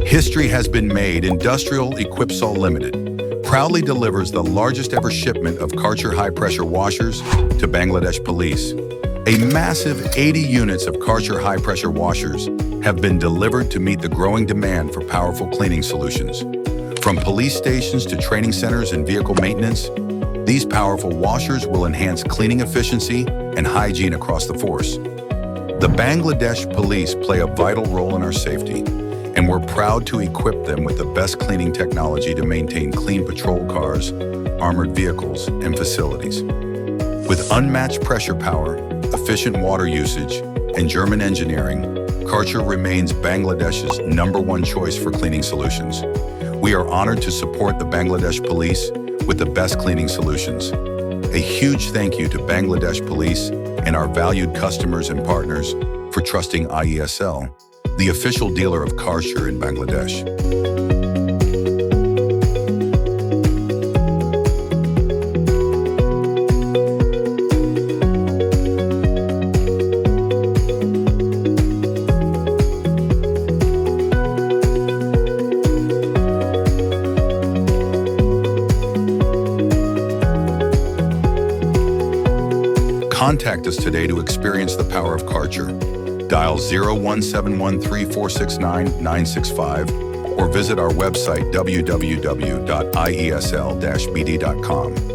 History has been made. Industrial EquipSol Ltd proudly delivers the largest ever shipment of Karcher high-pressure washers to Bangladesh police. A massive 80 units of Karcher high-pressure washers have been delivered to meet the growing demand for powerful cleaning solutions. From police stations to training centers and vehicle maintenance, these powerful washers will enhance cleaning efficiency and hygiene across the force. The Bangladesh police play a vital role in our safety, and we're proud to equip them with the best cleaning technology to maintain clean patrol cars, armored vehicles, and facilities. With unmatched pressure power, efficient water usage, and German engineering, Kärcher remains Bangladesh's #1 choice for cleaning solutions. We are honored to support the Bangladesh police with the best cleaning solutions. A huge thank you to Bangladesh police and our valued customers and partners for trusting IESL, the official dealer of Kärcher in Bangladesh. Contact us today to experience the power of Karcher. Dial 01713469965 or visit our website www.iesl-bd.com.